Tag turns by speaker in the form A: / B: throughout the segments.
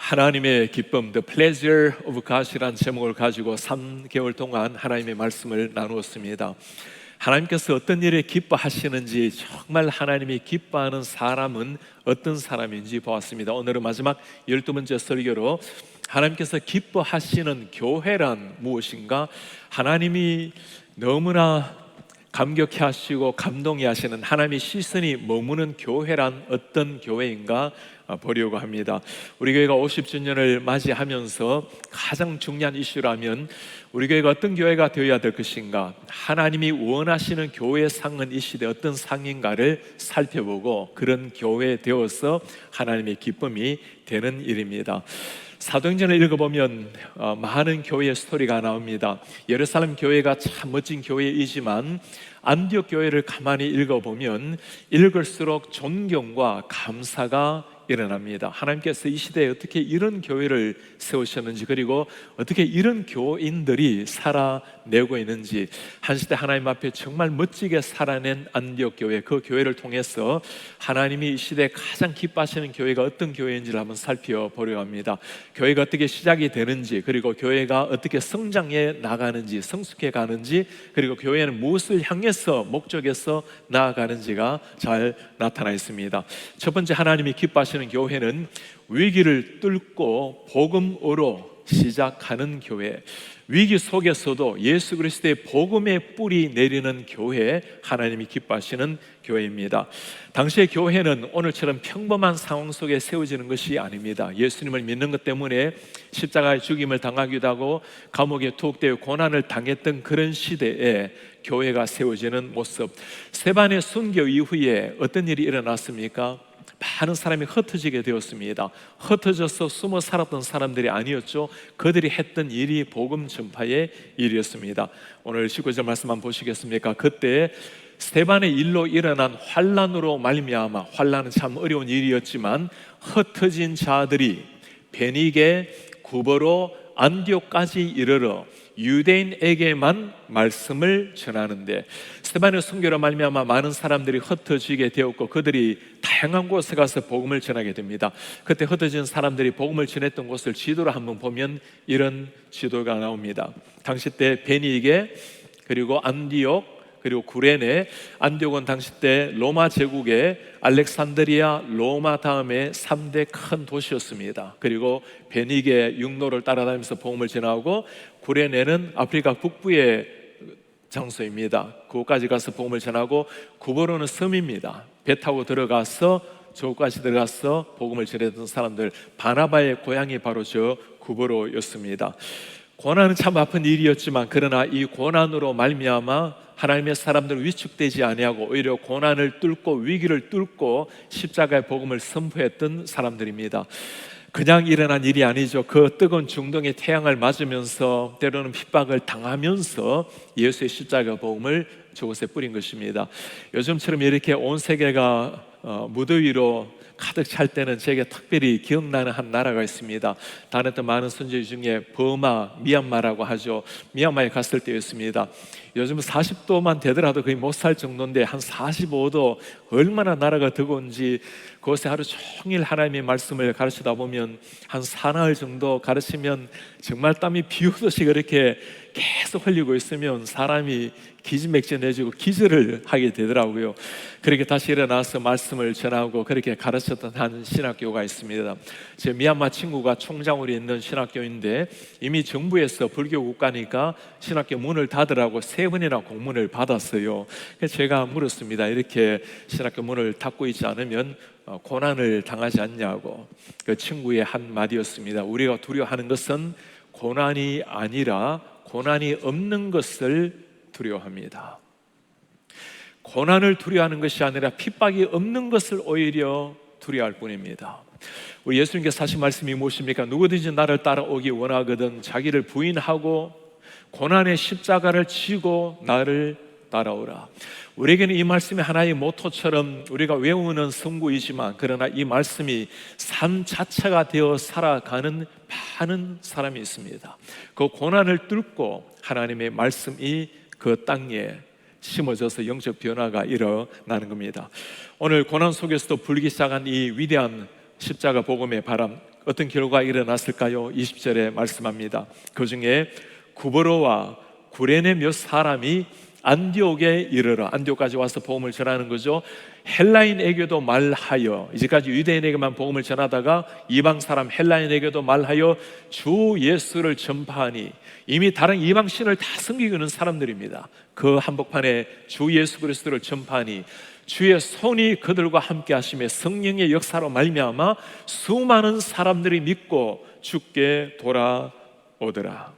A: 하나님의 기쁨, The Pleasure of God이라는 제목을 가지고 3개월 동안 하나님의 말씀을 나누었습니다. 하나님께서 어떤 일에 기뻐하시는지, 정말 하나님이 기뻐하는 사람은 어떤 사람인지 보았습니다. 오늘은 마지막 12번째 설교로 하나님께서 기뻐하시는 교회란 무엇인가, 하나님이 너무나 감격해 하시고 감동해 하시는 하나님의 시선이 머무는 교회란 어떤 교회인가 보려고 합니다. 우리 교회가 50주년을 맞이하면서 가장 중요한 이슈라면 우리 교회가 어떤 교회가 되어야 될 것인가, 하나님이 원하시는 교회의 상은 이 시대에 어떤 상인가를 살펴보고 그런 교회 되어서 하나님의 기쁨이 되는 일입니다. 사도행전을 읽어보면 많은 교회의 스토리가 나옵니다. 예루살렘 교회가 참 멋진 교회이지만 안디옥 교회를 가만히 읽어보면 읽을수록 존경과 감사가 일어납니다. 하나님께서 이 시대에 어떻게 이런 교회를 세우셨는지, 그리고 어떻게 이런 교인들이 살아내고 있는지, 한 시대 하나님 앞에 정말 멋지게 살아낸 안디옥 교회, 그 교회를 통해서 하나님이 이 시대에 가장 기뻐하시는 교회가 어떤 교회인지를 한번 살펴보려고 합니다. 교회가 어떻게 시작이 되는지, 그리고 교회가 어떻게 성장해 나가는지, 성숙해 가는지, 그리고 교회는 무엇을 향해서 목적에서 나아가는지가 잘 나타나 있습니다. 첫 번째, 하나님이 기뻐하시는 교회는 위기를 뚫고 복음으로 시작하는 교회, 위기 속에서도 예수 그리스도의 복음의 뿌리 내리는 교회, 하나님이 기뻐하시는 교회입니다. 당시의 교회는 오늘처럼 평범한 상황 속에 세워지는 것이 아닙니다. 예수님을 믿는 것 때문에 십자가의 죽임을 당하기도 하고 감옥에 투옥되어 고난을 당했던 그런 시대에 교회가 세워지는 모습. 스데반의 순교 이후에 어떤 일이 일어났습니까? 많은 사람이 흩어지게 되었습니다. 흩어져서 숨어 살았던 사람들이 아니었죠. 그들이 했던 일이 복음 전파의 일이었습니다. 오늘 19절 말씀 한번 보시겠습니까? 그때 스데반의 일로 일어난 환난으로 말미암아, 환난은 참 어려운 일이었지만 흩어진 자들이 베니게, 구버로, 안디옥까지 이르러 유대인에게만 말씀을 전하는데, 스데반의 순교로 말미암아 많은 사람들이 흩어지게 되었고 그들이 다양한 곳에 가서 복음을 전하게 됩니다. 그때 흩어진 사람들이 복음을 전했던 곳을 지도로 한번 보면 이런 지도가 나옵니다. 당시 때 베니게, 그리고 안디옥, 그리고 구레네. 안디옥은 당시 때 로마 제국의 알렉산드리아, 로마 다음에 3대 큰 도시였습니다. 그리고 베니게 육로를 따라다니면서 복음을 전하고, 구레네는 아프리카 북부의 장소입니다. 그곳까지 가서 복음을 전하고, 구버로는 섬입니다. 배 타고 들어가서 저곳까지 들어가서 복음을 전했던 사람들, 바나바의 고향이 바로 저 구버로였습니다. 고난은 참 아픈 일이었지만, 그러나 이 고난으로 말미암아 하나님의 사람들은 위축되지 아니하고 오히려 고난을 뚫고 위기를 뚫고 십자가의 복음을 선포했던 사람들입니다. 그냥 일어난 일이 아니죠. 그 뜨거운 중동의 태양을 맞으면서, 때로는 핍박을 당하면서 예수의 십자가 복음을 저곳에 뿌린 것입니다. 요즘처럼 이렇게 온 세계가 무더위로 가득 찰 때는 제게 특별히 기억나는 한 나라가 있습니다. 다녔던 많은 선지 중에 버마, 미얀마라고 하죠. 미얀마에 갔을 때였습니다. 요즘 40도만 되더라도 거의 못 살 정도인데 한 45도, 얼마나 나라가 뜨거운지 그곳에 하루 종일 하나님의 말씀을 가르치다 보면 한 사나흘 정도 가르치면 정말 땀이 비 오듯이 그렇게 계속 흘리고 있으면 사람이 기진맥진해지고 기절을 하게 되더라고요. 그렇게 다시 일어나서 말씀을 전하고 그렇게 가르쳤던 한 신학교가 있습니다. 제 미얀마 친구가 총장으로 있는 신학교인데 이미 정부에서 불교 국가니까 신학교 문을 닫으라고 3번이나 공문을 받았어요. 그래서 제가 물었습니다. 이렇게 신학교 문을 닫고 있지 않으면 고난을 당하지 않냐고. 그 친구의 한마디였습니다. 우리가 두려워하는 것은 고난이 아니라 고난이 없는 것을 두려워합니다. 고난을 두려워하는 것이 아니라 핍박이 없는 것을 오히려 두려워할 뿐입니다. 우리 예수님께서 하신 말씀이 무엇입니까? 누구든지 나를 따라오기 원하거든 자기를 부인하고 고난의 십자가를 지고 나를 따라오라. 우리에게는 이 말씀이 하나의 모토처럼 우리가 외우는 성구이지만, 그러나 이 말씀이 삶 자체가 되어 살아가는 많은 사람이 있습니다. 그 고난을 뚫고 하나님의 말씀이 그 땅에 심어져서 영적 변화가 일어나는 겁니다. 오늘 고난 속에서도 불기 시작한 이 위대한 십자가 복음의 바람, 어떤 결과가 일어났을까요? 20절에 말씀합니다. 그 중에 구브로와 구레네 몇 사람이 안디옥에 이르러, 안디옥까지 와서 복음을 전하는 거죠. 헬라인에게도 말하여, 이제까지 유대인에게만 복음을 전하다가 이방 사람 헬라인에게도 말하여 주 예수를 전파하니, 이미 다른 이방 신을 다 섬기고 있는 사람들입니다. 그 한복판에 주 예수 그리스도를 전파하니 주의 손이 그들과 함께 하심에 성령의 역사로 말미암아 수많은 사람들이 믿고 주께 돌아오더라.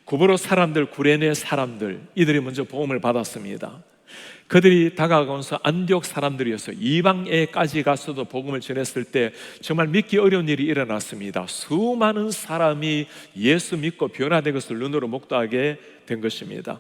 A: 구브로 사람들, 구레네 사람들, 이들이 먼저 복음을 받았습니다. 그들이 다가가면서 안디옥 사람들이었어요. 이방에까지 가서도 복음을 전했을 때 정말 믿기 어려운 일이 일어났습니다. 수많은 사람이 예수 믿고 변화된 것을 눈으로 목도하게 된 것입니다.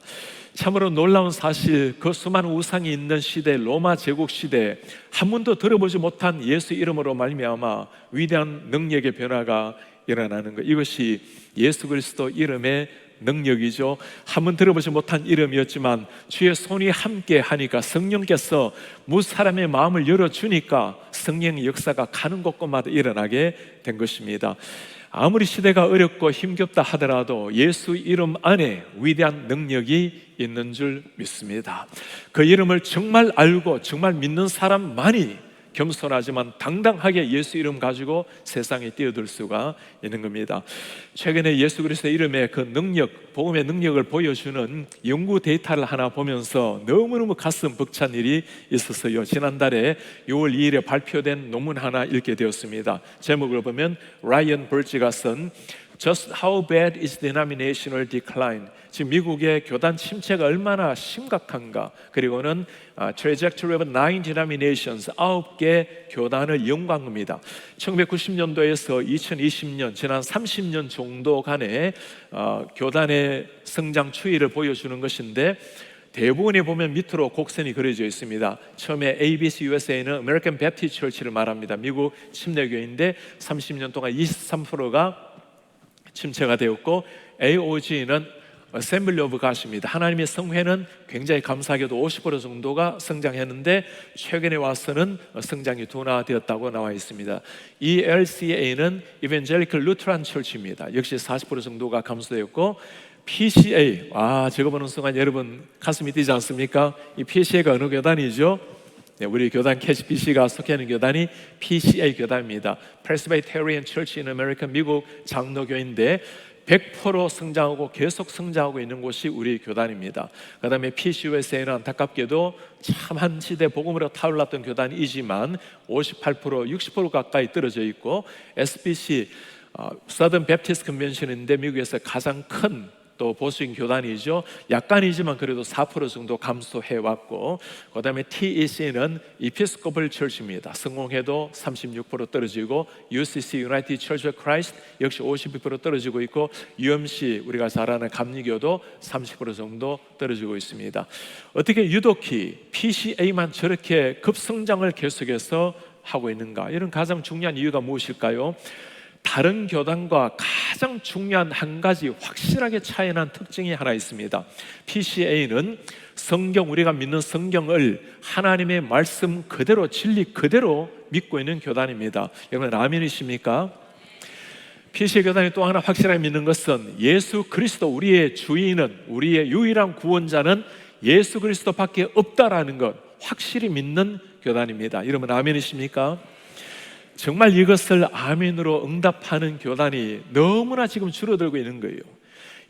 A: 참으로 놀라운 사실, 그 수많은 우상이 있는 시대, 로마 제국 시대, 한 번도 들어보지 못한 예수 이름으로 말미암아 위대한 능력의 변화가 일어나는 것, 이것이 예수 그리스도 이름의 능력이죠. 한번 들어보지 못한 이름이었지만 주의 손이 함께 하니까, 성령께서 무사람의 마음을 열어주니까 성령의 역사가 가는 곳곳마다 일어나게 된 것입니다. 아무리 시대가 어렵고 힘겹다 하더라도 예수 이름 안에 위대한 능력이 있는 줄 믿습니다. 그 이름을 정말 알고 정말 믿는 사람만이 겸손하지만 당당하게 예수 이름 가지고 세상에 뛰어들 수가 있는 겁니다. 최근에 예수 그리스도의 이름의 그 능력, 복음의 능력을 보여주는 연구 데이터를 하나 보면서 너무너무 가슴 벅찬 일이 있었어요. 지난달에 6월 2일에 발표된 논문 하나 읽게 되었습니다. 제목을 보면 라이언 버지가 쓴 Just how bad is denominational decline? 지금 미국의 교단 침체가 얼마나 심각한가, 그리고는 Trajectory of 9 denominations, 9개 교단을 연구한 겁니다. 1990년도에서 2020년, 지난 30년 정도간의 교단의 성장 추이를 보여주는 것인데, 대부분에 보면 밑으로 곡선이 그려져 있습니다. 처음에 ABC USA는 American Baptist Church를 말합니다. 미국 침례교회인데 30년 동안 23%가 침체가 되었고, AOG는 Assembly of God입니다. 하나님의 성회는 굉장히 감사하게도 50% 정도가 성장했는데 최근에 와서는 성장이 둔화되었다고 나와 있습니다. ELCA는 Evangelical Lutheran Church입니다. 역시 40% 정도가 감소되었고, PCA, 저거 보는 순간 여러분 가슴이 뛰지 않습니까? 이 PCA가 어느 교단이죠? 네, 우리 교단 KCBC가 속해있는 교단이 PCA 교단입니다. Presbyterian Church in America, 미국 장로교인데 100% 성장하고 계속 성장하고 있는 곳이 우리 교단입니다. 그 다음에 PCUSA는 안타깝게도 참 한 시대 복음으로 타올랐던 교단이지만 58%, 60% 가까이 떨어져 있고, SBC, Southern Baptist Convention인데 미국에서 가장 큰 또 보수인 교단이죠. 약간이지만 그래도 4% 정도 감소해왔고, 그 다음에 TEC는 Episcopal Church입니다. 성공해도 36% 떨어지고, UCC United Church of Christ 역시 52% 떨어지고 있고, UMC 우리가 잘 아는 감리교도 30% 정도 떨어지고 있습니다. 어떻게 유독히 PCA만 저렇게 급성장을 계속해서 하고 있는가? 이런 가장 중요한 이유가 무엇일까요? 다른 교단과 가장 중요한 한 가지 확실하게 차이난 특징이 하나 있습니다. PCA는 성경, 우리가 믿는 성경을 하나님의 말씀 그대로, 진리 그대로 믿고 있는 교단입니다. 여러분 아멘이십니까? PCA 교단이 또 하나 확실하게 믿는 것은 예수 그리스도, 우리의 주인은, 우리의 유일한 구원자는 예수 그리스도밖에 없다라는 것 확실히 믿는 교단입니다. 여러분 아멘이십니까? 정말 이것을 아멘으로 응답하는 교단이 너무나 지금 줄어들고 있는 거예요.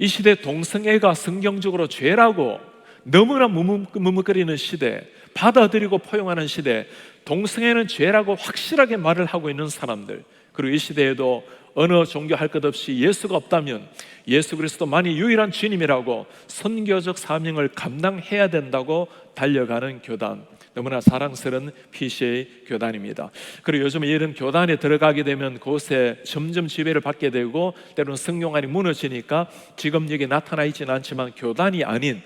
A: 이 시대 동성애가 성경적으로 죄라고 너무나 머뭇거리는 시대, 받아들이고 포용하는 시대, 동성애는 죄라고 확실하게 말을 하고 있는 사람들, 그리고 이 시대에도 어느 종교 할 것 없이 예수가 없다면 예수 그리스도만이 유일한 주님이라고 선교적 사명을 감당해야 된다고 달려가는 교단, 너무나 사랑스러운 PCA 교단입니다. 그리고 요즘 이런 교단에 들어가게 되면 그곳에 점점 지배를 받게 되고, 때로는 성령안이 무너지니까 지금 여기 나타나 있지는 않지만 교단이 아닌,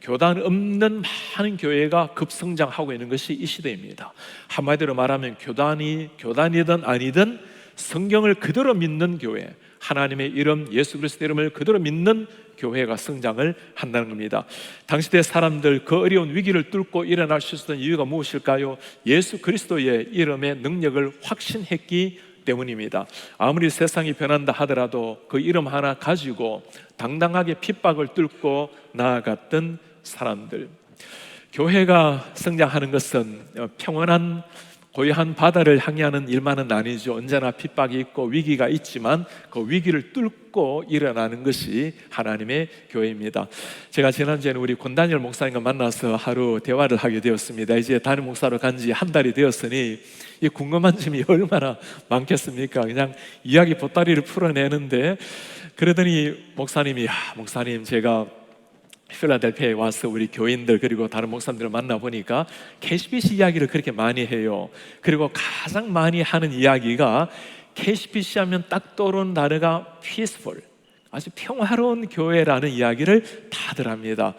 A: 교단 없는 많은 교회가 급성장하고 있는 것이 이 시대입니다. 한마디로 말하면 교단이든 아니든 성경을 그대로 믿는 교회, 하나님의 이름, 예수 그리스도 이름을 그대로 믿는 교회가 성장을 한다는 겁니다. 당시대 사람들 그 어려운 위기를 뚫고 일어날 수 있었던 이유가 무엇일까요? 예수 그리스도의 이름의 능력을 확신했기 때문입니다. 아무리 세상이 변한다 하더라도 그 이름 하나 가지고 당당하게 핍박을 뚫고 나아갔던 사람들. 교회가 성장하는 것은 평온한 고요한 바다를 향하는 일만은 아니죠. 언제나 핍박이 있고 위기가 있지만 그 위기를 뚫고 일어나는 것이 하나님의 교회입니다. 제가 지난주에는 우리 권다니엘 목사님과 만나서 하루 대화를 하게 되었습니다. 이제 담임 목사로 간 지 한 달이 되었으니 이 궁금한 점이 얼마나 많겠습니까? 그냥 이야기 보따리를 풀어내는데, 그러더니 목사님이 목사님, 제가 필라델피아에 와서 우리 교인들 그리고 다른 목사님들을 만나보니까 KCBC 이야기를 그렇게 많이 해요. 그리고 가장 많이 하는 이야기가 KCBC 하면 딱 떠오르는 단어가 peaceful, 아주 평화로운 교회라는 이야기를 다들 합니다.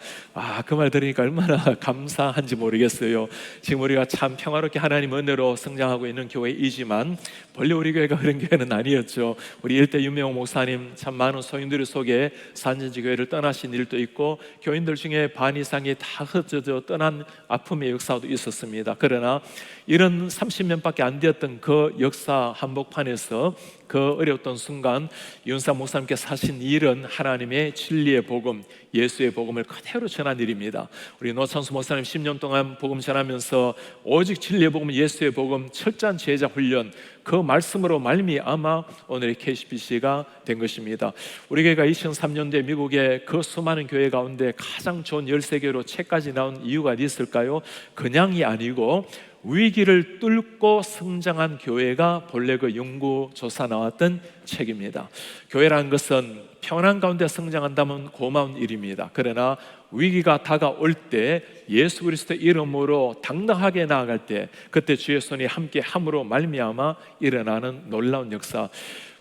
A: 그 말 들으니까 얼마나 감사한지 모르겠어요. 지금 우리가 참 평화롭게 하나님 은혜로 성장하고 있는 교회이지만 원래 우리 교회가 그런 교회는 아니었죠. 우리 일대 유명호 목사님 참 많은 소인들 속에 산전지 교회를 떠나신 일도 있고 교인들 중에 반 이상이 다 흩어져 떠난 아픔의 역사도 있었습니다. 그러나 이런 30년밖에 안 되었던 그 역사 한복판에서 그 어려웠던 순간 윤사 목사님께서 하신 일은 하나님의 진리의 복음, 예수의 복음을 그대로 전한 일입니다. 우리 노찬수 목사님 10년 동안 복음 전하면서 오직 진리의 복음, 예수의 복음, 철저한 제자 훈련, 그 말씀으로 말미암아 오늘의 KCBC가 된 것입니다. 우리 교회가 2003년도에 미국의 그 수많은 교회 가운데 가장 좋은 13개로 책까지 나온 이유가 어디 있을까요? 그냥이 아니고 위기를 뚫고 성장한 교회가 본래 그 연구조사 나왔던 책입니다. 교회라는 것은 평안 가운데 성장한다면 고마운 일입니다. 그러나 위기가 다가올 때 예수 그리스도의 이름으로 당당하게 나아갈 때 그때 주의 손이 함께 함으로 말미암아 일어나는 놀라운 역사.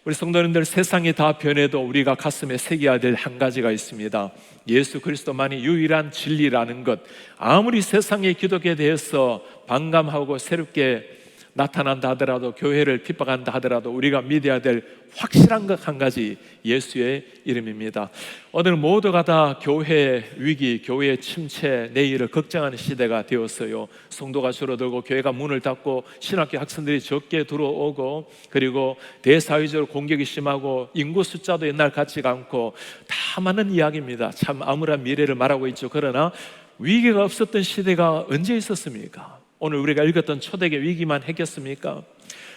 A: 우리 성도님들, 세상이 다 변해도 우리가 가슴에 새겨야 될 한 가지가 있습니다. 예수 그리스도만이 유일한 진리라는 것. 아무리 세상의 기독교에 대해서 반감하고 새롭게 나타난다 하더라도, 교회를 핍박한다 하더라도 우리가 믿어야 될 확실한 것 한 가지, 예수의 이름입니다. 오늘 모두가 다 교회 위기, 교회 침체, 내일을 걱정하는 시대가 되었어요. 성도가 줄어들고 교회가 문을 닫고 신학교 학생들이 적게 들어오고, 그리고 대사회적으로 공격이 심하고 인구 숫자도 옛날 같지가 않고, 다 많은 이야기입니다. 참 암울한 미래를 말하고 있죠. 그러나 위기가 없었던 시대가 언제 있었습니까? 오늘 우리가 읽었던 초대교회 위기만 했겠습니까?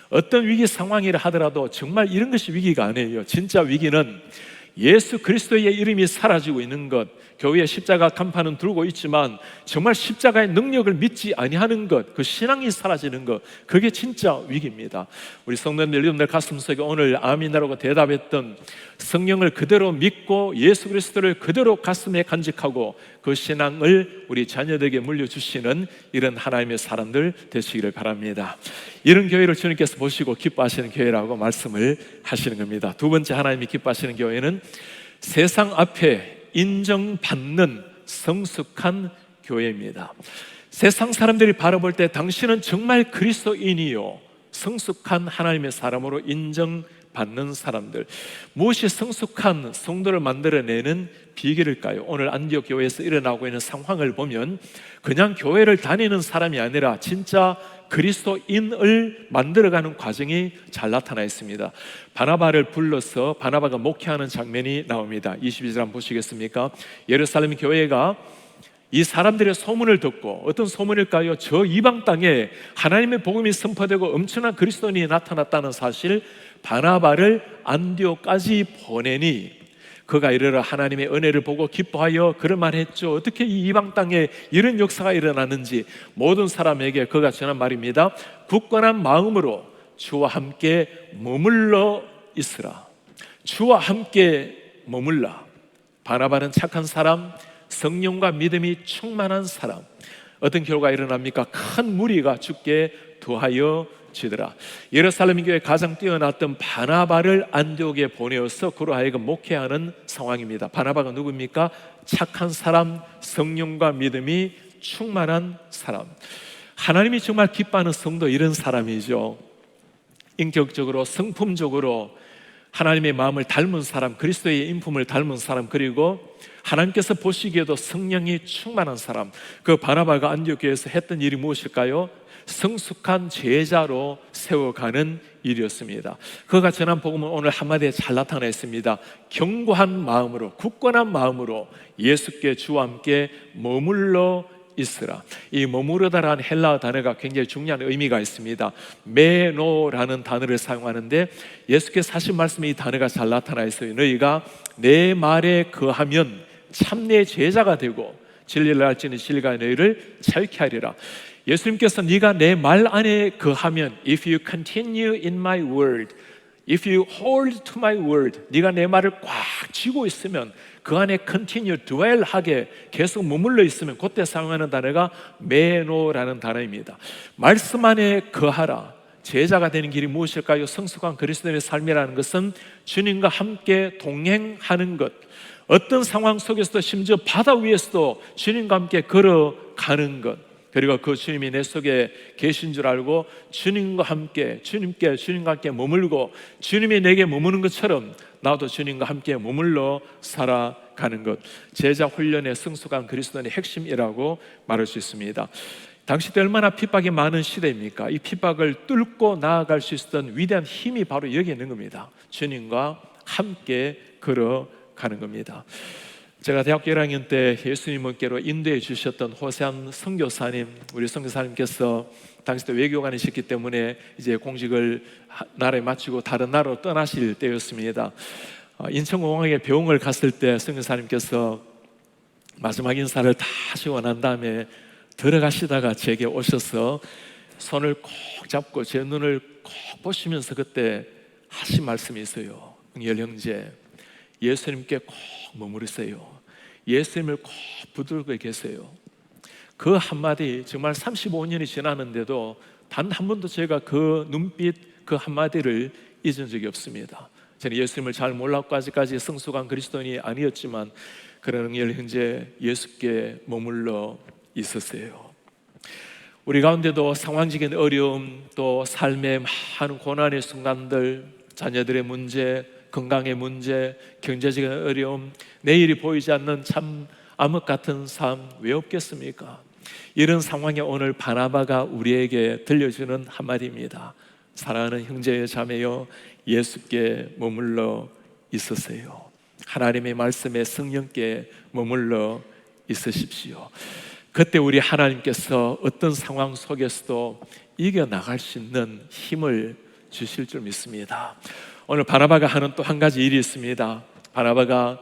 A: 어떤 위기 상황이라 하더라도 정말 이런 것이 위기가 아니에요. 진짜 위기는 예수 그리스도의 이름이 사라지고 있는 것, 교회의 십자가 간판은 들고 있지만 정말 십자가의 능력을 믿지 아니하는 것, 그 신앙이 사라지는 것, 그게 진짜 위기입니다. 우리 성도님들, 여러분들 가슴속에 오늘 아멘이라고 대답했던 성령을 그대로 믿고 예수 그리스도를 그대로 가슴에 간직하고 그 신앙을 우리 자녀들에게 물려주시는 이런 하나님의 사람들 되시기를 바랍니다. 이런 교회를 주님께서 보시고 기뻐하시는 교회라고 말씀을 하시는 겁니다. 두 번째 하나님이 기뻐하시는 교회는 세상 앞에 인정받는 성숙한 교회입니다. 세상 사람들이 바라볼 때 당신은 정말 그리스도인이요, 성숙한 하나님의 사람으로 인정받는 사람들. 무엇이 성숙한 성도를 만들어내는 비결일까요? 오늘 안디옥 교회에서 일어나고 있는 상황을 보면 그냥 교회를 다니는 사람이 아니라 진짜 그리스도인을 만들어가는 과정이 잘 나타나 있습니다. 바나바를 불러서 바나바가 목회하는 장면이 나옵니다. 22절 한번 보시겠습니까? 예루살렘 교회가 이 사람들의 소문을 듣고, 어떤 소문일까요? 저 이방 땅에 하나님의 복음이 선포되고 엄청난 그리스도인이 나타났다는 사실, 바나바를 안디옥까지 보내니 그가 이르러 하나님의 은혜를 보고 기뻐하여 그런 말 했죠. 어떻게 이 이방 땅에 이런 역사가 일어났는지 모든 사람에게 그가 전한 말입니다. 굳건한 마음으로 주와 함께 머물러 있으라. 주와 함께 머물라. 바나바는 착한 사람, 성령과 믿음이 충만한 사람. 어떤 결과가 일어납니까? 큰 무리가 죽게 두하여 지더라. 예루살렘 교회 가장 뛰어났던 바나바를 안디옥에 보내어서 그로 하여금 목회하는 상황입니다. 바나바가 누굽니까? 착한 사람, 성령과 믿음이 충만한 사람. 하나님이 정말 기뻐하는 성도, 이런 사람이죠. 인격적으로, 성품적으로 하나님의 마음을 닮은 사람, 그리스도의 인품을 닮은 사람, 그리고 하나님께서 보시기에도 성령이 충만한 사람, 그 바나바가 안디옥교회에서 했던 일이 무엇일까요? 성숙한 제자로 세워가는 일이었습니다. 그가 전한 복음은 오늘 한마디에 잘 나타나 있습니다. 견고한 마음으로, 굳건한 마음으로 예수께 주와 함께 머물러 있으라. 이 머무르다라는 헬라어 단어가 굉장히 중요한 의미가 있습니다. 메노라는 단어를 사용하는데 예수께서 하신 말씀에 이 단어가 잘 나타나 있어요. 너희가 내 말에 거하면 참 내 제자가 되고 진리를 알지니 진리가 너희를 자유케 하리라. 예수님께서 네가 내 말 안에 거하면, if you continue in my word, if you hold to my word, 네가 내 말을 꽉 쥐고 있으면, 그 안에 continue, dwell 하게 계속 머물러 있으면, 그때 사용하는 단어가 메노라는 단어입니다. 말씀 안에 거하라. 제자가 되는 길이 무엇일까요? 성숙한 그리스도인의 삶이라는 것은 주님과 함께 동행하는 것, 어떤 상황 속에서도, 심지어 바다 위에서도 주님과 함께 걸어가는 것, 그리고 그 주님이 내 속에 계신 줄 알고 주님과 함께, 주님과 함께 머물고 주님이 내게 머무는 것처럼 나도 주님과 함께 머물러 살아가는 것, 제자 훈련의 성숙한 그리스도인의 핵심이라고 말할 수 있습니다. 당시 때 얼마나 핍박이 많은 시대입니까? 이 핍박을 뚫고 나아갈 수 있었던 위대한 힘이 바로 여기 있는 겁니다. 주님과 함께 걸어가는 겁니다. 제가 대학교 1학년 때 예수님께로 인도해 주셨던 호세한 선교사님, 우리 선교사님께서 당시 때 외교관이셨기 때문에 이제 공직을 나라에 마치고 다른 나라로 떠나실 때였습니다. 인천공항에 병을 갔을 때 선교사님께서 마지막 인사를 다 하시고 난 다음에 들어가시다가 제게 오셔서 손을 꼭 잡고 제 눈을 꼭 보시면서 그때 하신 말씀이 있어요. 응열 형제, 예수님께 꼭 머무르세요. 예수님을 꼭 붙들고 계세요. 그 한마디, 정말 35년이 지났는데도 단 한 번도 제가 그 눈빛, 그 한마디를 잊은 적이 없습니다. 저는 예수님을 잘 몰랐고 아직까지 성숙한 그리스도인이 아니었지만, 그런 응열 형제, 예수께 머물러 있었어요. 우리 가운데도 상황적인 어려움, 또 삶의 많은 고난의 순간들, 자녀들의 문제, 건강의 문제, 경제적인 어려움, 내일이 보이지 않는 참 암흑 같은 삶, 왜 없겠습니까? 이런 상황에 오늘 바나바가 우리에게 들려주는 한마디입니다. 사랑하는 형제여 자매여, 예수께 머물러 있으세요. 하나님의 말씀에 성령께 머물러 있으십시오. 그때 우리 하나님께서 어떤 상황 속에서도 이겨나갈 수 있는 힘을 주실 줄 믿습니다. 오늘 바나바가 하는 또 한 가지 일이 있습니다. 바나바가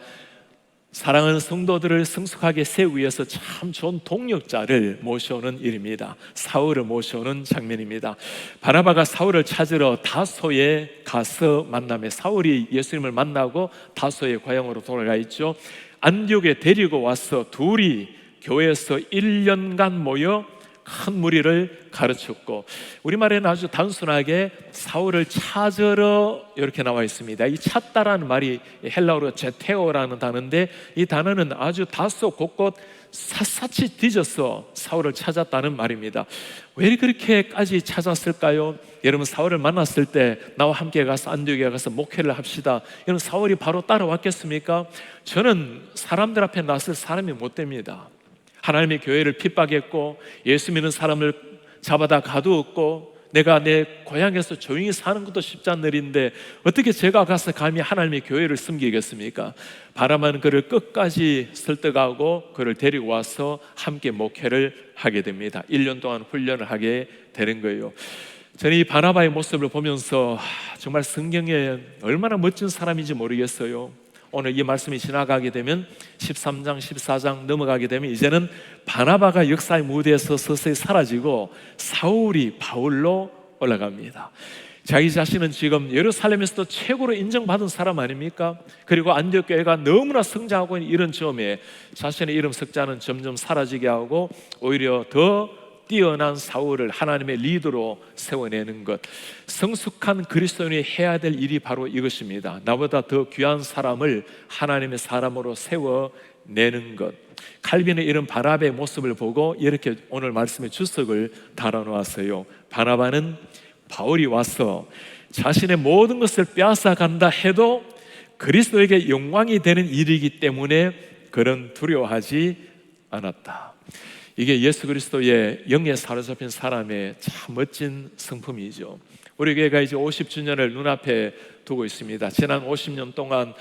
A: 사랑하는 성도들을 성숙하게 세우기 위해서 참 좋은 동력자를 모셔오는 일입니다. 사울을 모셔오는 장면입니다. 바나바가 사울을 찾으러 다소에 가서 만나며, 사울이 예수님을 만나고 다소의 고향으로 돌아가 있죠. 안디옥에 데리고 와서 둘이 교회에서 1년간 모여 큰 무리를 가르쳤고, 우리말에는 아주 단순하게 사울을 찾으러 이렇게 나와 있습니다. 이 찾다라는 말이 헬라어로 제테오라는 단어인데, 이 단어는 아주 다소 곳곳 샅샅이 뒤져서 사울을 찾았다는 말입니다. 왜 그렇게까지 찾았을까요? 여러분, 사울을 만났을 때 나와 함께 가서 안디옥에 가서 목회를 합시다, 여러분, 사울이 바로 따라왔겠습니까? 저는 사람들 앞에 나설 사람이 못 됩니다. 하나님의 교회를 핍박했고 예수 믿는 사람을 잡아다 가두었고, 내가 내 고향에서 조용히 사는 것도 쉽지 않은 일인데 어떻게 제가 가서 감히 하나님의 교회를 섬기겠습니까? 바라만 그를 끝까지 설득하고 그를 데리고 와서 함께 목회를 하게 됩니다. 1년 동안 훈련을 하게 되는 거예요. 저는 이 바나바의 모습을 보면서 정말 성경에 얼마나 멋진 사람인지 모르겠어요. 오늘 이 말씀이 지나가게 되면 13장, 14장 넘어가게 되면 이제는 바나바가 역사의 무대에서 서서히 사라지고 사울이 바울로 올라갑니다. 자기 자신은 지금 예루살렘에서도 최고로 인정받은 사람 아닙니까? 그리고 안디옥 교회가 너무나 성장하고 있는 이런 점에 자신의 이름 석자는 점점 사라지게 하고 오히려 더 뛰어난 사울을 하나님의 리더로 세워내는 것, 성숙한 그리스도인이 해야 될 일이 바로 이것입니다. 나보다 더 귀한 사람을 하나님의 사람으로 세워내는 것. 칼빈은 이런 바나바의 모습을 보고 이렇게 오늘 말씀의 주석을 달아놓았어요. 바나바는 바울이 와서 자신의 모든 것을 빼앗아 간다 해도 그리스도에게 영광이 되는 일이기 때문에 그는 두려워하지 않았다. 이게 예수 그리스도의 영에 사로잡힌 사람의 참 멋진 성품이죠. 우리 교회가 이제 50주년을 눈앞에 두고 있습니다. 지난 50년 동안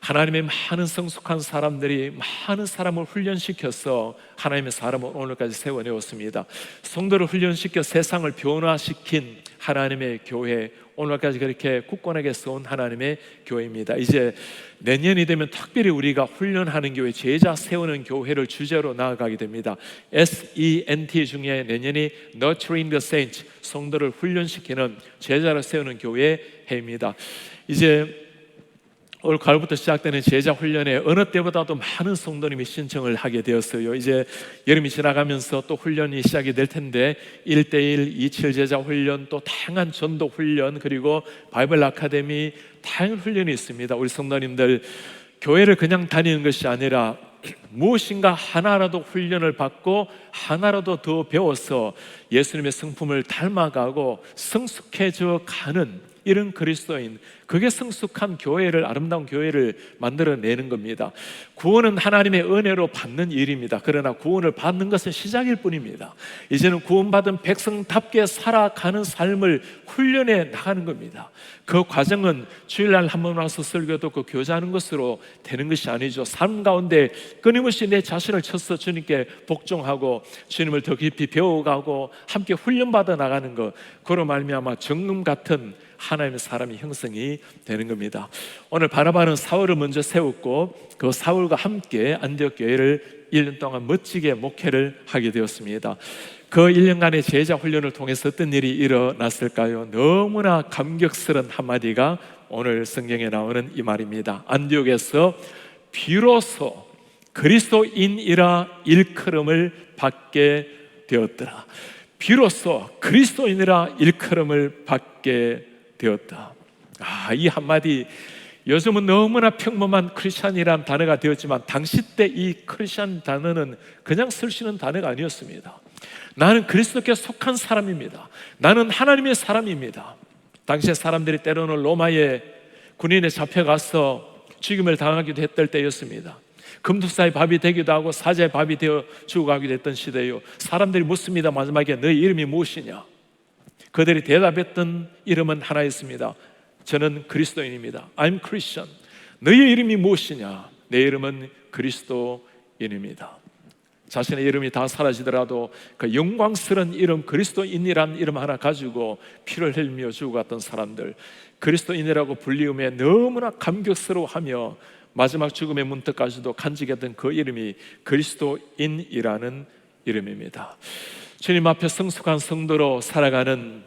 A: 하나님의 많은 성숙한 사람들이 많은 사람을 훈련시켜서 하나님의 사람을 오늘까지 세워내었습니다. 성도를 훈련시켜 세상을 변화시킨 하나님의 교회, 오늘까지 그렇게 굳건하게 세운 하나님의 교회입니다. 이제 내년이 되면 특별히 우리가 훈련하는 교회, 제자 세우는 교회를 주제로 나아가게 됩니다. SENT 중에 내년이 Nurturing the Saints, 성도를 훈련시키는 제자를 세우는 교회 해입니다. 이제 올 가을부터 시작되는 제자 훈련에 어느 때보다도 많은 성도님이 신청을 하게 되었어요. 이제 여름이 지나가면서 또 훈련이 시작이 될 텐데 1:1, 27 제자 훈련, 또 다양한 전도 훈련, 그리고 바이블 아카데미, 다양한 훈련이 있습니다. 우리 성도님들 교회를 그냥 다니는 것이 아니라 무엇인가 하나라도 훈련을 받고 하나라도 더 배워서 예수님의 성품을 닮아가고 성숙해져 가는 이런 그리스도인, 그게 성숙한 교회를, 아름다운 교회를 만들어내는 겁니다. 구원은 하나님의 은혜로 받는 일입니다. 그러나 구원을 받는 것은 시작일 뿐입니다. 이제는 구원받은 백성답게 살아가는 삶을 훈련해 나가는 겁니다. 그 과정은 주일날 한 번 와서 설교 듣고 교제하는 것으로 되는 것이 아니죠. 삶 가운데 끊임없이 내 자신을 쳐서 주님께 복종하고 주님을 더 깊이 배워가고 함께 훈련받아 나가는 것, 그로 말미암아 정금 같은 하나님의 사람이 형성이 되는 겁니다. 오늘 바나바는 사울을 먼저 세웠고 그 사울과 함께 안디옥 교회를 1년 동안 멋지게 목회를 하게 되었습니다. 그 1년간의 제자 훈련을 통해서 어떤 일이 일어났을까요? 너무나 감격스러운 한마디가 오늘 성경에 나오는 이 말입니다. 안디옥에서 비로소 그리스도인이라 일컬음을 받게 되었더라. 비로소 그리스도인이라 일컬음을 받게 되었다. 이 한마디, 요즘은 너무나 평범한 크리스찬이란 단어가 되었지만 당시 때 이 크리스찬 단어는 그냥 쓸 수 있는 단어가 아니었습니다. 나는 그리스도께 속한 사람입니다. 나는 하나님의 사람입니다. 당시에 사람들이 때로는 로마의 군인에 잡혀가서 죽임을 당하기도 했던 때였습니다. 금투사의 밥이 되기도 하고 사자의 밥이 되어 죽어가기도 했던 시대요. 사람들이 묻습니다. 마지막에 너희 이름이 무엇이냐? 그들이 대답했던 이름은 하나였습니다. 저는 그리스도인입니다. I'm Christian. 너희 이름이 무엇이냐? 내 이름은 그리스도인입니다. 자신의 이름이 다 사라지더라도 그 영광스러운 이름, 그리스도인이라는 이름 하나 가지고 피를 흘리며 죽어갔던 사람들, 그리스도인이라고 불리움에 너무나 감격스러워하며 마지막 죽음의 문턱까지도 간직했던 그 이름이 그리스도인이라는 이름입니다. 주님 앞에 성숙한 성도로 살아가는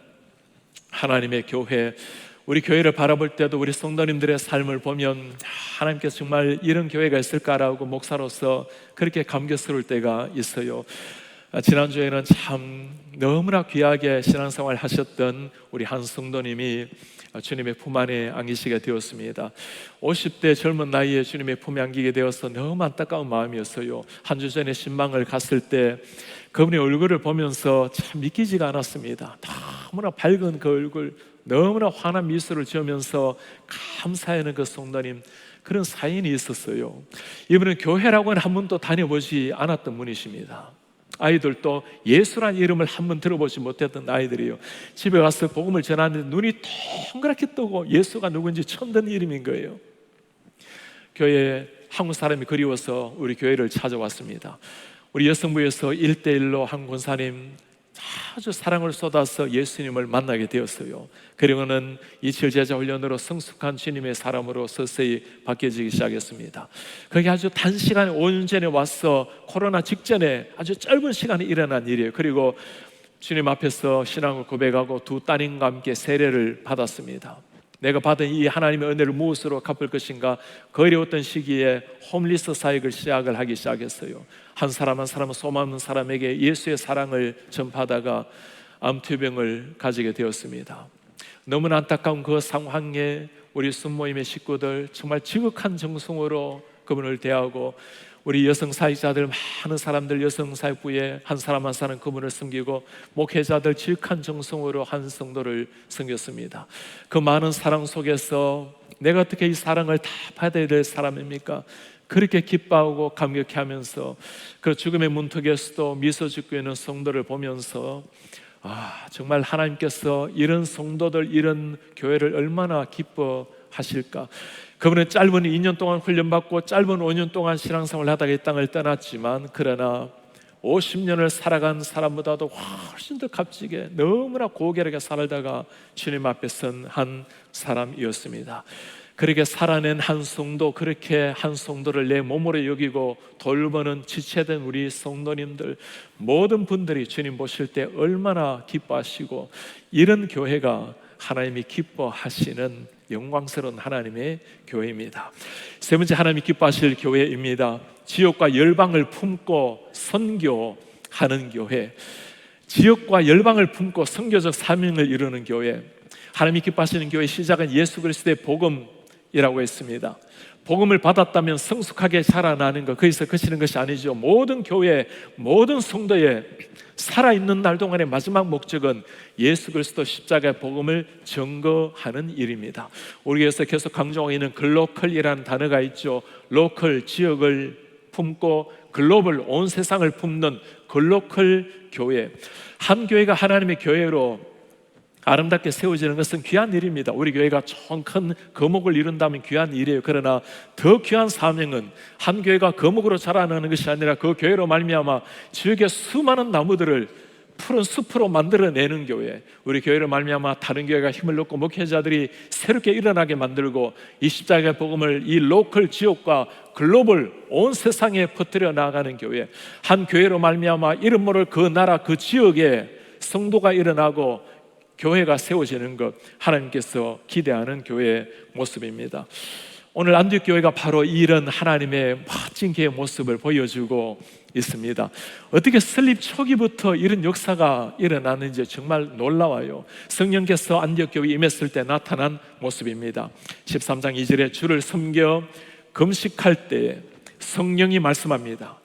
A: 하나님의 교회, 우리 교회를 바라볼 때도 우리 성도님들의 삶을 보면 하나님께서 정말 이런 교회가 있을까라고 목사로서 그렇게 감격스러울 때가 있어요. 지난주에는 참 너무나 귀하게 신앙생활 하셨던 우리 한 성도님이 주님의 품 안에 안기시게 되었습니다. 50대 젊은 나이에 주님의 품에 안기게 되어서 너무 안타까운 마음이었어요. 한 주 전에 신방을 갔을 때 그분의 얼굴을 보면서 참 믿기지가 않았습니다. 너무나 밝은 그 얼굴, 너무나 환한 미소를 지으면서 감사하는 그 성도님, 그런 사연이 있었어요. 이분은 교회라고는 한 번도 다녀보지 않았던 분이십니다. 아이들도 예수란 이름을 한 번 들어보지 못했던 아이들이에요. 집에 가서 복음을 전하는데 눈이 동그랗게 뜨고 예수가 누군지 처음 듣는 이름인 거예요. 교회에 한국 사람이 그리워서 우리 교회를 찾아왔습니다. 우리 여성부에서 1:1로 한 권사님 아주 사랑을 쏟아서 예수님을 만나게 되었어요. 그리고는 27 제자 훈련으로 성숙한 주님의 사람으로 서서히 바뀌어지기 시작했습니다. 그게 아주 단시간에 5년 전에 와서 코로나 직전에 아주 짧은 시간에 일어난 일이에요. 그리고 주님 앞에서 신앙을 고백하고 두 따님과 함께 세례를 받았습니다. 내가 받은 이 하나님의 은혜를 무엇으로 갚을 것인가? 그 어려웠던 시기에 홈리스 사역을 시작을 하기 시작했어요. 한 사람 한 사람은 소망 없는 사람에게 예수의 사랑을 전파하다가 암투병을 가지게 되었습니다. 너무나 안타까운 그 상황에 우리 순모임의 식구들 정말 지극한 정성으로 그분을 대하고 우리 여성 사역자들, 많은 사람들 여성 사역부에 한 사람 한 사람 그분을 섬기고, 목회자들 지극한 정성으로 한 성도를 섬겼습니다. 그 많은 사랑 속에서 내가 어떻게 이 사랑을 다 받아야 될 사람입니까? 그렇게 기뻐하고 감격해하면서 그 죽음의 문턱에서도 미소 짓고 있는 성도를 보면서 정말 하나님께서 이런 성도들, 이런 교회를 얼마나 기뻐하실까. 그분은 짧은 2년 동안 훈련받고 짧은 5년 동안 신앙생활을 하다가 이 땅을 떠났지만, 그러나 50년을 살아간 사람보다도 훨씬 더 값지게 너무나 고결하게 살다가 주님 앞에 선 한 사람이었습니다. 그렇게 살아낸 한 성도, 그렇게 한 성도를 내 몸으로 여기고 돌보는 지체된 우리 성도님들, 모든 분들이 주님 보실 때 얼마나 기뻐하시고, 이런 교회가 하나님이 기뻐하시는 영광스러운 하나님의 교회입니다. 세 번째, 하나님이 기뻐하실 교회입니다. 지역과 열방을 품고 선교하는 교회. 지역과 열방을 품고 선교적 사명을 이루는 교회. 하나님이 기뻐하시는 교회의 시작은 예수 그리스도의 복음이라고 했습니다. 복음을 받았다면 성숙하게 자라나는 것, 거기서 그치는 것이 아니죠. 모든 교회, 모든 성도의 살아있는 날 동안의 마지막 목적은 예수 그리스도 십자가의 복음을 증거하는 일입니다. 우리 교회에서 계속 강조하고 있는 글로컬이라는 단어가 있죠. 로컬, 지역을 품고 글로벌, 온 세상을 품는 글로컬 교회. 한 교회가 하나님의 교회로 아름답게 세워지는 것은 귀한 일입니다. 우리 교회가 총 큰 거목을 이룬다면 귀한 일이에요. 그러나 더 귀한 사명은 한 교회가 거목으로 자라나는 것이 아니라 그 교회로 말미암아 지역의 수많은 나무들을 푸른 숲으로 만들어내는 교회. 우리 교회로 말미암아 다른 교회가 힘을 얻고 목회자들이 새롭게 일어나게 만들고, 이 십자가의 복음을 이 로컬 지역과 글로벌 온 세상에 퍼뜨려 나가는 교회. 한 교회로 말미암아 이름 모를 그 나라 그 지역에 성도가 일어나고 교회가 세워지는 것, 하나님께서 기대하는 교회의 모습입니다. 오늘 안디옥교회가 바로 이런 하나님의 멋진 교회의 모습을 보여주고 있습니다. 어떻게 설립 초기부터 이런 역사가 일어나는지 정말 놀라워요. 성령께서 안디옥교회에 임했을 때 나타난 모습입니다. 13장 2절에 주를 섬겨 금식할 때에 성령이 말씀합니다.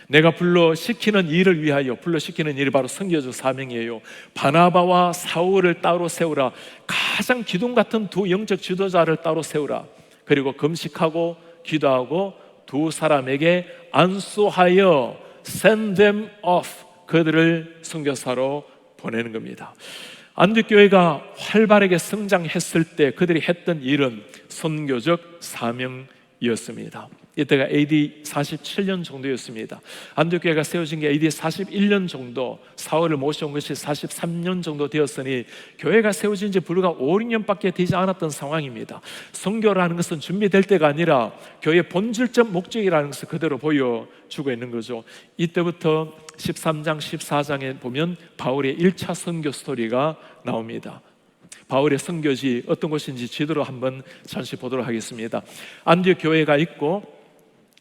A: 내가 불러시키는 일을 위하여, 불러시키는 일이 바로 선교적 사명이에요. 바나바와 사울을 따로 세우라. 가장 기둥 같은 두 영적 지도자를 따로 세우라. 그리고 금식하고 기도하고 두 사람에게 안수하여 send them off, 그들을 선교사로 보내는 겁니다. 안디옥교회가 활발하게 성장했을 때 그들이 했던 일은 선교적 사명이었습니다. 이때가 AD 47년 정도였습니다. 안디옥교회가 세워진 게 AD 41년 정도, 사울을 모셔온 것이 43년 정도 되었으니 교회가 세워진 지 불과 5, 6년밖에 되지 않았던 상황입니다. 선교라는 것은 준비될 때가 아니라 교회의 본질적 목적이라는 것을 그대로 보여주고 있는 거죠. 이때부터 13장, 14장에 보면 바울의 1차 선교 스토리가 나옵니다. 바울의 선교지 어떤 곳인지 지도로 한번 잠시 보도록 하겠습니다. 안디옥 교회가 있고,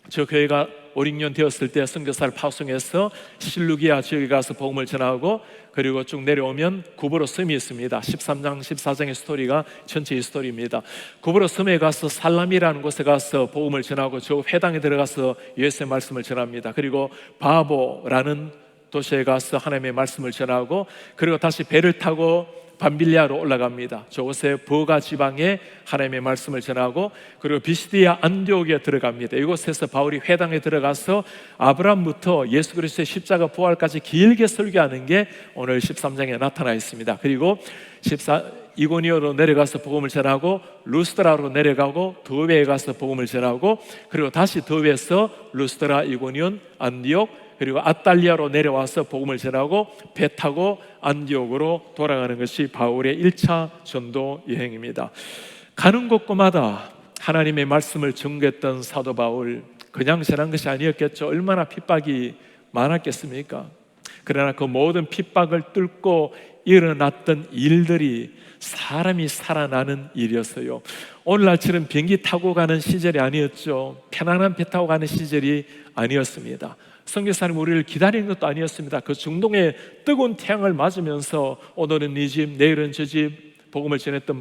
A: 저 교회가 5, 6년 되었을 때 선교사를 파송해서 실루기아 지역에 가서 복음을 전하고, 그리고 쭉 내려오면 구브로 섬이 있습니다. 13장, 14장의 스토리가 전체의 스토리입니다. 구브로 섬에 가서 살람이라는 곳에 가서 복음을 전하고, 저 회당에 들어가서 예수의 말씀을 전합니다. 그리고 바보라는 도시에 가서 하나님의 말씀을 전하고, 그리고 다시 배를 타고 밤빌리아로 올라갑니다. 저곳에 버가 지방에 하나님의 말씀을 전하고, 그리고 비시디아 안디옥에 들어갑니다. 이곳에서 바울이 회당에 들어가서 아브라함부터 예수 그리스도의 십자가 부활까지 길게 설교하는 게 오늘 13장에 나타나 있습니다. 그리고 이고니오로 내려가서 복음을 전하고, 루스드라로 내려가고 더베에 가서 복음을 전하고, 그리고 다시 더베에서 루스드라, 이고니온, 안디옥, 그리고 아탈리아로 내려와서 복음을 전하고 배 타고 안디옥으로 돌아가는 것이 바울의 1차 전도 여행입니다. 가는 곳곳마다 하나님의 말씀을 전개했던 사도 바울, 그냥 전한 것이 아니었겠죠. 얼마나 핍박이 많았겠습니까? 그러나 그 모든 핍박을 뚫고 일어났던 일들이 사람이 살아나는 일이었어요. 오늘날처럼 비행기 타고 가는 시절이 아니었죠. 편안한 배 타고 가는 시절이 아니었습니다. 선교사님 우리를 기다리는 것도 아니었습니다. 그 중동의 뜨거운 태양을 맞으면서 오늘은 네 집, 내일은 저 집, 복음을 전했던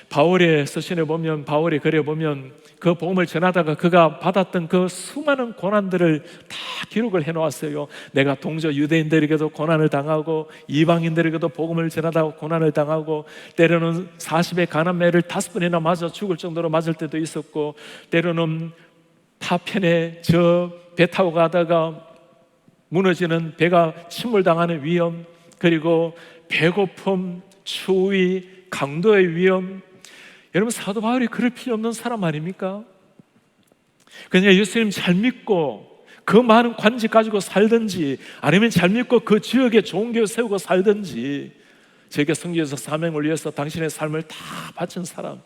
A: 바울의 서신에 보면, 바울의 글에 보면 그 복음을 전하다가 그가 받았던 그 수많은 고난들을 다 기록을 해놓았어요. 내가 동저 유대인들에게도 고난을 당하고 이방인들에게도 복음을 전하다가 고난을 당하고, 때로는 40의 가난매를 5번이나 맞아 죽을 정도로 맞을 때도 있었고, 때로는 파편에 저 배 타고 가다가 무너지는 배가 침몰당하는 위험, 그리고 배고픔, 추위, 강도의 위험. 여러분, 사도 바울이 그럴 필요 없는 사람 아닙니까? 그냥 예수님 잘 믿고 그 많은 관직 가지고 살든지, 아니면 잘 믿고 그 지역에 좋은 교회 세우고 살든지, 제게 성교에서 사명을 위해서 당신의 삶을 다 바친 사람.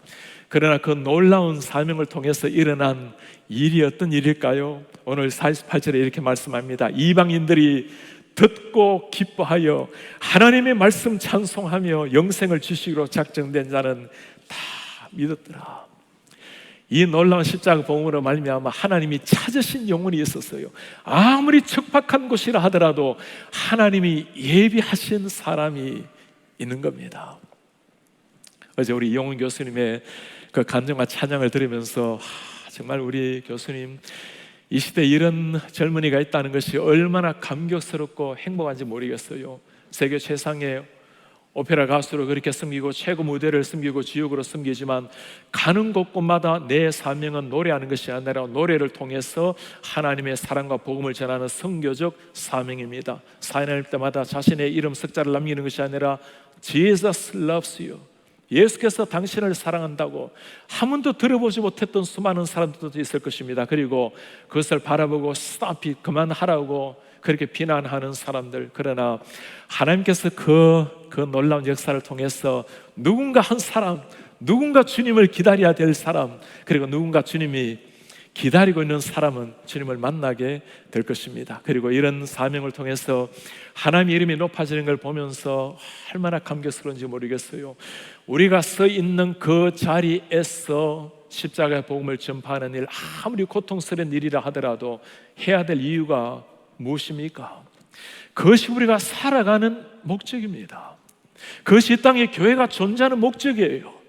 A: 그러나 그 놀라운 사명을 통해서 일어난 일이 어떤 일일까요? 오늘 48절에 이렇게 말씀합니다. 이방인들이 듣고 기뻐하여 하나님의 말씀 찬송하며 영생을 주시기로 작정된 자는 다 믿었더라. 이 놀라운 십자가 복음으로 말미암아 하나님이 찾으신 영혼이 있었어요. 아무리 척박한 곳이라 하더라도 하나님이 예비하신 사람이 있는 겁니다. 어제 우리 이용훈 교수님의 그 간증과 찬양을 들으면서 정말 우리 교수님, 이 시대에 이런 젊은이가 있다는 것이 얼마나 감격스럽고 행복한지 모르겠어요. 세계 최상의 오페라 가수로 그렇게 섬기고 최고 무대를 섬기고 지옥으로 섬기지만, 가는 곳곳마다 내 사명은 노래하는 것이 아니라 노래를 통해서 하나님의 사랑과 복음을 전하는 선교적 사명입니다. 사인할 때마다 자신의 이름 석자를 남기는 것이 아니라 Jesus loves you, 예수께서 당신을 사랑한다고 한 번도 들어보지 못했던 수많은 사람들도 있을 것입니다. 그리고 그것을 바라보고 stop it, 그만하라고 그렇게 비난하는 사람들. 그러나 하나님께서 그 놀라운 역사를 통해서 누군가 한 사람, 누군가 주님을 기다려야 될 사람, 그리고 누군가 주님이 기다리고 있는 사람은 주님을 만나게 될 것입니다. 그리고 이런 사명을 통해서 하나님 이름이 높아지는 걸 보면서 얼마나 감격스러운지 모르겠어요. 우리가 서 있는 그 자리에서 십자가의 복음을 전파하는 일, 아무리 고통스러운 일이라 하더라도 해야 될 이유가 무엇입니까? 그것이 우리가 살아가는 목적입니다. 그것이 이 땅에 교회가 존재하는 목적이에요.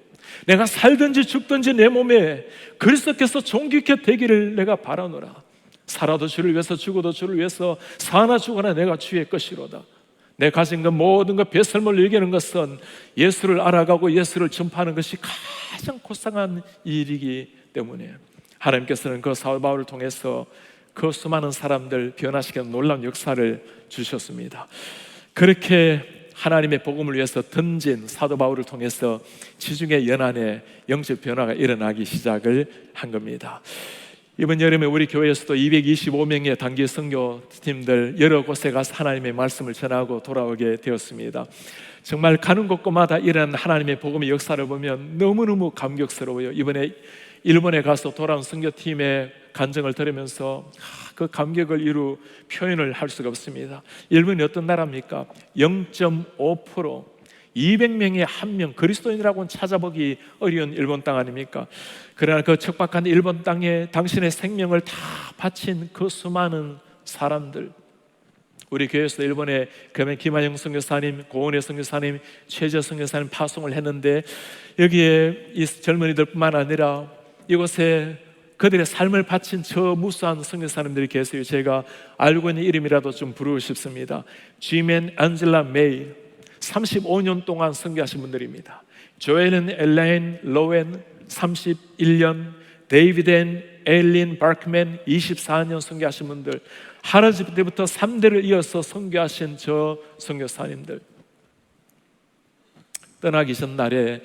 A: 내가 살든지 죽든지 내 몸에 그리스도께서 존귀케 되기를 내가 바라노라. 살아도 주를 위해서, 죽어도 주를 위해서, 사나 죽어나 내가 주의 것이로다. 내 가진 것 모든 것 배설물을 이기는 것은 예수를 알아가고 예수를 전파하는 것이 가장 고상한 일이기 때문에 하나님께서는 그 사도 바울을 통해서 그 수많은 사람들 변화시키는 놀라운 역사를 주셨습니다. 그렇게 하나님의 복음을 위해서 던진 사도 바울을 통해서 지중해 연안에 영적 변화가 일어나기 시작을 한 겁니다. 이번 여름에 우리 교회에서도 225명의 단기 선교팀들 여러 곳에 가서 하나님의 말씀을 전하고 돌아오게 되었습니다. 정말 가는 곳곳마다 이런 하나님의 복음의 역사를 보면 너무너무 감격스러워요. 이번에 일본에 가서 돌아온 선교팀의 간증을 들으면서 그 감격을 이루 표현을 할 수가 없습니다. 일본이 어떤 나라입니까? 0.5%, 200명에 1명, 그리스도인이라고는 찾아보기 어려운 일본 땅 아닙니까? 그러나 그 척박한 일본 땅에 당신의 생명을 다 바친 그 수많은 사람들, 우리 교회에서 일본에 그러면 김한영 선교사님, 고은혜 선교사님, 최재 선교사님 파송을 했는데, 여기에 이 젊은이들뿐만 아니라 이곳에 그들의 삶을 바친 저 무수한 선교사님들이 계세요. 제가 알고 있는 이름이라도 좀 부르고 싶습니다. 지맨 안젤라 메이, 35년 동안 선교하신 분들입니다. 조엘은 엘레인 로웬 31년, 데이비드 엘린 바크맨 24년 선교하신 분들, 할아버지 때부터 3대를 이어서 선교하신 저 선교사님들. 떠나기 전날에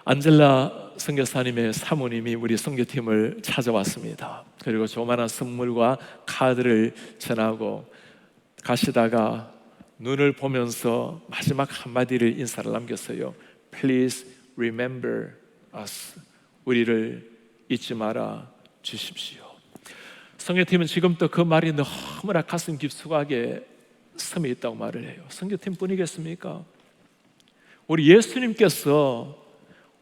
A: 안젤라 선교사님의 사모님이 우리 선교팀을 찾아왔습니다. 그리고 조만한 선물과 카드를 전하고 가시다가 눈을 보면서 마지막 한마디를 인사를 남겼어요. Please remember us. 우리를 잊지 말아 주십시오. 선교팀은 지금도 그 말이 너무나 가슴 깊숙하게 스며 있다고 말을 해요. 선교팀 뿐이겠습니까? 우리 예수님께서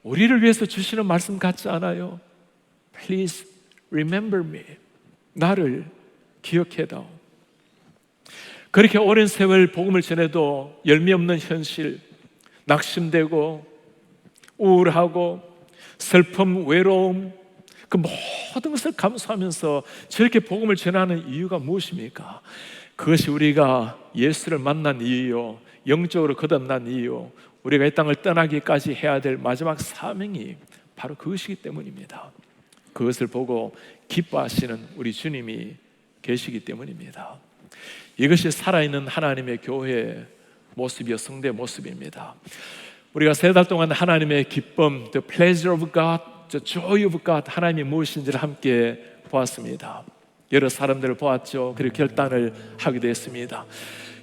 A: 우리를 위해서 주시는 말씀 같지 않아요? Please remember me. 나를 기억해다오. 그렇게 오랜 세월 복음을 전해도 열매 없는 현실, 낙심되고 우울하고 슬픔, 외로움, 그 모든 것을 감수하면서 저렇게 복음을 전하는 이유가 무엇입니까? 그것이 우리가 예수를 만난 이유요, 영적으로 거듭난 이유, 우리가 이 땅을 떠나기까지 해야 될 마지막 사명이 바로 그것이기 때문입니다. 그것을 보고 기뻐하시는 우리 주님이 계시기 때문입니다. 이것이 살아있는 하나님의 교회의 모습이요, 성대의 모습입니다. 우리가 3달 동안 하나님의 기쁨, the pleasure of God, the joy of God, 하나님이 무엇인지를 함께 보았습니다. 여러 사람들을 보았죠. 그리고 결단을 하기도 했습니다.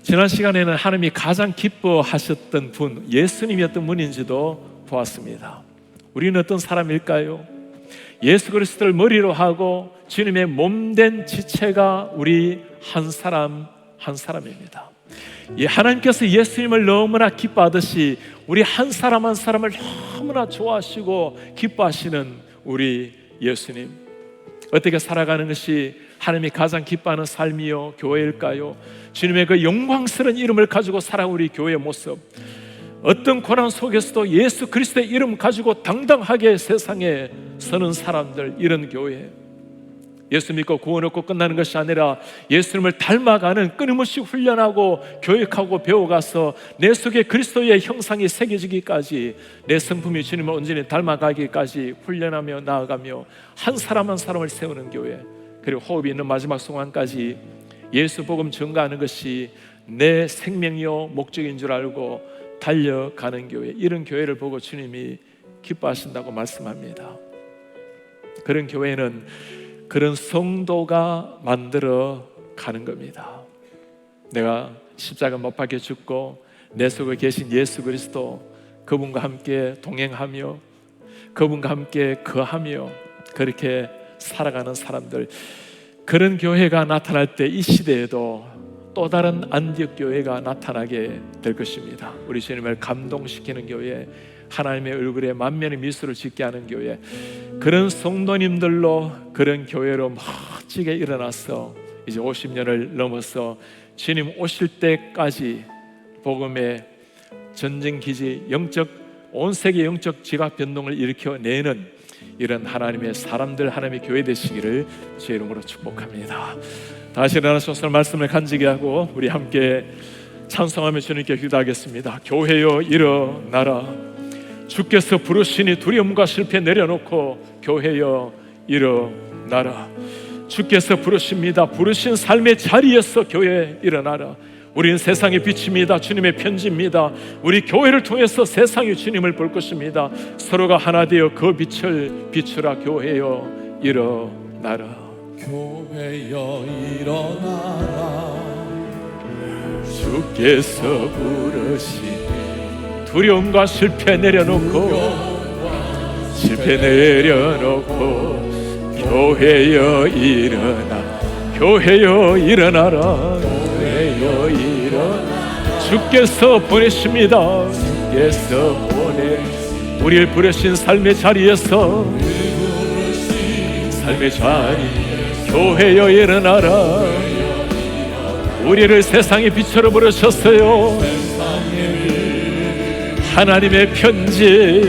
A: 지난 시간에는 하나님이 가장 기뻐하셨던 분, 예수님이었던 분인지도 보았습니다. 우리는 어떤 사람일까요? 예수 그리스도를 머리로 하고 주님의 몸된 지체가 우리 한 사람 한 사람입니다. 하나님께서 예수님을 너무나 기뻐하듯이 우리 한 사람 한 사람을 너무나 좋아하시고 기뻐하시는 우리 예수님, 어떻게 살아가는 것이 하나님이 가장 기뻐하는 삶이요 교회일까요? 주님의 그 영광스러운 이름을 가지고 살아온 우리 교회의 모습, 어떤 고난 속에서도 예수 그리스도의 이름 가지고 당당하게 세상에 서는 사람들, 이런 교회, 예수 믿고 구원 얻고 끝나는 것이 아니라 예수님을 닮아가는, 끊임없이 훈련하고 교육하고 배워가서 내 속에 그리스도의 형상이 새겨지기까지, 내 성품이 주님을 온전히 닮아가기까지 훈련하며 나아가며 한 사람 한 사람을 세우는 교회, 그리고 호흡이 있는 마지막 순간까지 예수 복음 전가하는 것이 내 생명이요 목적인 줄 알고 달려가는 교회, 이런 교회를 보고 주님이 기뻐하신다고 말씀합니다. 그런 교회는 그런 성도가 만들어 가는 겁니다. 내가 십자가 못 박혀 죽고 내 속에 계신 예수 그리스도, 그분과 함께 동행하며 그분과 함께 거하며 그렇게 살아가는 사람들, 그런 교회가 나타날 때 이 시대에도 또 다른 안디옥 교회가 나타나게 될 것입니다. 우리 주님을 감동시키는 교회, 하나님의 얼굴에 만면의 미소를 짓게 하는 교회, 그런 성도님들로 그런 교회로 멋지게 일어나서 이제 50년을 넘어서 주님 오실 때까지 복음의 전쟁기지, 온 세계 영적 지각 변동을 일으켜내는 이런 하나님의 사람들, 하나님의 교회 되시기를 주의 이름으로 축복합니다. 다시 일어나셔서 말씀을 간직히 하고 우리 함께 찬송하며 주님께 기도하겠습니다. 교회여 일어나라, 주께서 부르시니 두려움과 실패 내려놓고 교회여 일어나라. 주께서 부르십니다. 부르신 삶의 자리에서 교회 일어나라. 우리는 세상의 빛입니다. 주님의 편지입니다. 우리 교회를 통해서 세상이 주님을 볼 것입니다. 서로가 하나 되어 그 빛을 비추라. 교회여 일어나라.
B: 교회여 일어나라.
A: 주께서 부르시니 두려움과 실패 내려놓고 교회여 일어나. 교회여 일어나라. 교회여 일어나. 주께서 보내십니다. 주께서 우리를 부르신 삶의 자리에서, 삶의 자리, 교회여 일어나라. 우리를 세상의 빛으로 부르셨어요. 하나님의 편지,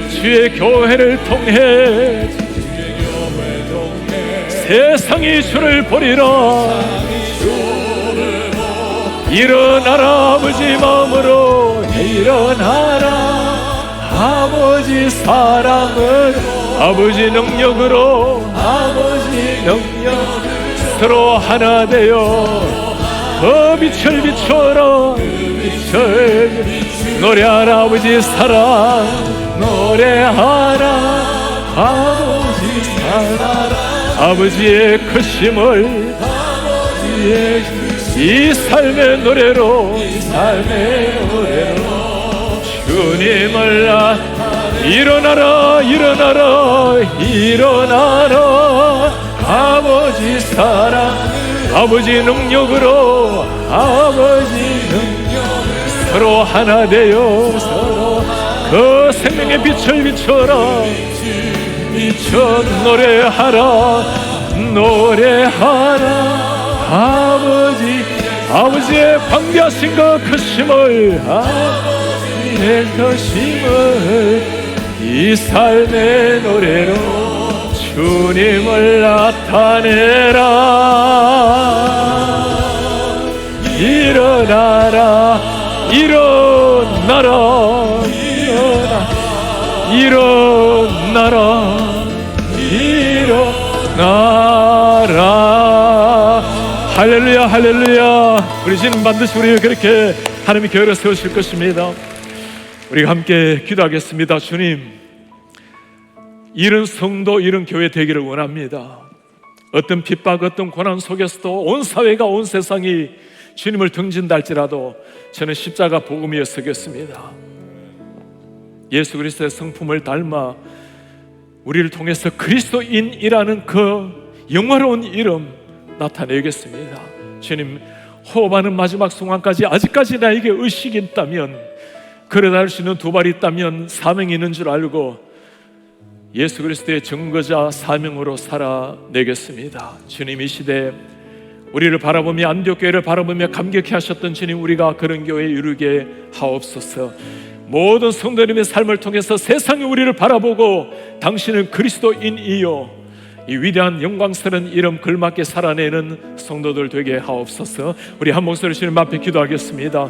A: 주의 교회를 통해 세상이 주를 보리라. 일어나라 아버지 마음으로 일어나라. 아버지 사랑으로, 아버지 능력으로, 아버지 능력, 서로 하나 되어 그 빛을 비춰라. 빛을 노래하라. 아버지 사랑 노래하라. 아버지 사랑, 아버지의 크심을 이 삶의 노래로, 이 삶의 노래로 주님을 일어나라. 일어나라. 일어나라. 아버지 사랑, 아버지 능력으로, 아버지 능력, 서로 하나 되어 서로 그 생명의 빛을 비춰라. 비춰 노래하라. 노래하라. 아버지의 광대하신 그 크심을, 될 것임을 이 삶의 노래로 주님을 나타내라. 일어나라 일어나라 일어나라 일어나라. 할렐루야 할렐루야. 우리 주님 반드시 우리를 그렇게 하나님이 교회로 세우실 것입니다. 우리가 함께 기도하겠습니다. 주님, 이런 성도, 이런 교회 되기를 원합니다. 어떤 핍박, 어떤 고난 속에서도 온 사회가, 온 세상이 주님을 등진다 할지라도 저는 십자가 복음 위에 서겠습니다. 예수 그리스도의 성품을 닮아 우리를 통해서 그리스도인이라는 그 영화로운 이름 나타내겠습니다. 주님, 호흡하는 마지막 순간까지 아직까지 나에게 의식이 있다면, 걸어다닐 수 있는 두 발이 있다면 사명이 있는 줄 알고 예수 그리스도의 증거자 사명으로 살아내겠습니다. 주님, 이 시대에 우리를 바라보며, 안디옥교회를 바라보며 감격해 하셨던 주님, 우리가 그런 교회에 이르게 하옵소서. 모든 성도님의 삶을 통해서 세상이 우리를 바라보고 당신은 그리스도인이요, 이 위대한 영광스러운 이름 걸맞게 살아내는 성도들 되게 하옵소서. 우리 한 목소리 주님 앞에 기도하겠습니다.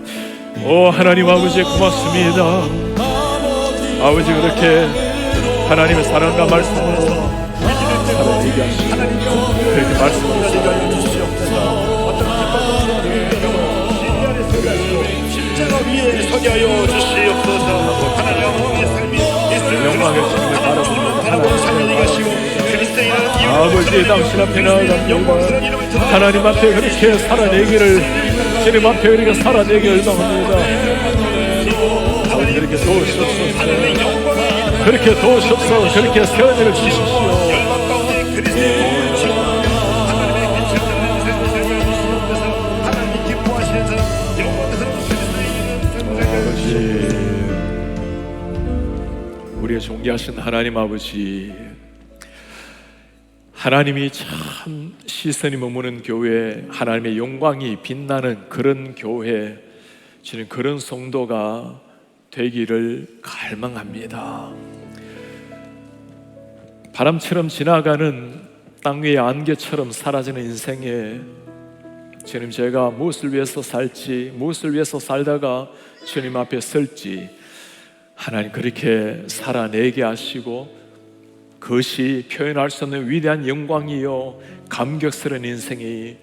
A: 오 하나님 아버지, 고맙습니다. 아버지, 그렇게 하나님의 사랑과 말씀으로 살아내게 하시고 그렇게 말씀으로
C: 십자가 위에 서게 하여 주시옵소서. 하나님 아버지의 삶이
A: 영광의 주님을 바라보며
C: 삶을 이가시고 그리스도인은
A: 아버지, 당신 앞에 나아갑니다. 하나님 앞에 그렇게 살아내기를, 주님 앞에 우리가 살아내기를 원합니다. 아버지, 그렇게 도우시옵소서. 그렇게 도우시옵소서. 그렇게 세워내려 주십시오. 우리의 존귀하신 하나님 아버지, 하나님이 참 시선이 머무는 교회, 하나님의 영광이 빛나는 그런 교회, 주님, 그런 성도가 되기를 갈망합니다. 바람처럼 지나가는 땅 위의 안개처럼 사라지는 인생에 주님, 제가 무엇을 위해서 살지, 무엇을 위해서 살다가 주님 앞에 설지, 하나님 그렇게 살아내게 하시고 그것이 표현할 수 없는 위대한 영광이요 감격스러운 인생이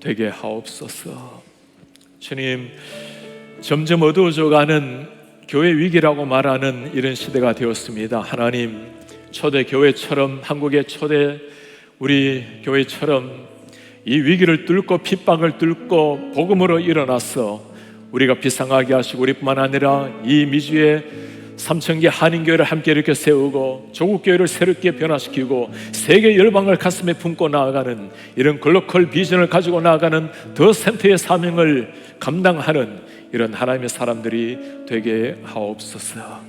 A: 되게 하옵소서. 주님, 점점 어두워져가는 교회 위기라고 말하는 이런 시대가 되었습니다. 하나님, 초대 교회처럼, 한국의 초대 우리 교회처럼 이 위기를 뚫고 핍박을 뚫고 복음으로 일어나서 우리가 비상하게 하시고, 우리뿐만 아니라 이 미주의 3,000개 한인교회를 함께 이렇게 세우고 조국교회를 새롭게 변화시키고 세계 열방을 가슴에 품고 나아가는 이런 글로컬 비전을 가지고 나아가는 더 센터의 사명을 감당하는 이런 하나님의 사람들이 되게 하옵소서.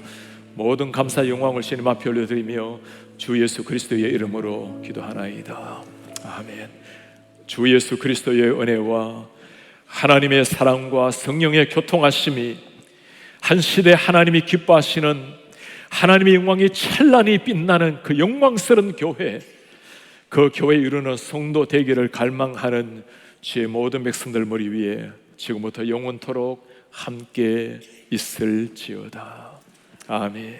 A: 모든 감사 영광을 주님 앞에 올려드리며 주 예수 그리스도의 이름으로 기도하나이다. 아멘. 주 예수 그리스도의 은혜와 하나님의 사랑과 성령의 교통하심이, 한 시대 하나님이 기뻐하시는 하나님의 영광이 찬란히 빛나는 그 영광스러운 교회, 그 교회에 이르는 성도 되기를 갈망하는 주의 모든 백성들 머리 위에 지금부터 영원토록 함께 있을지어다. 아멘.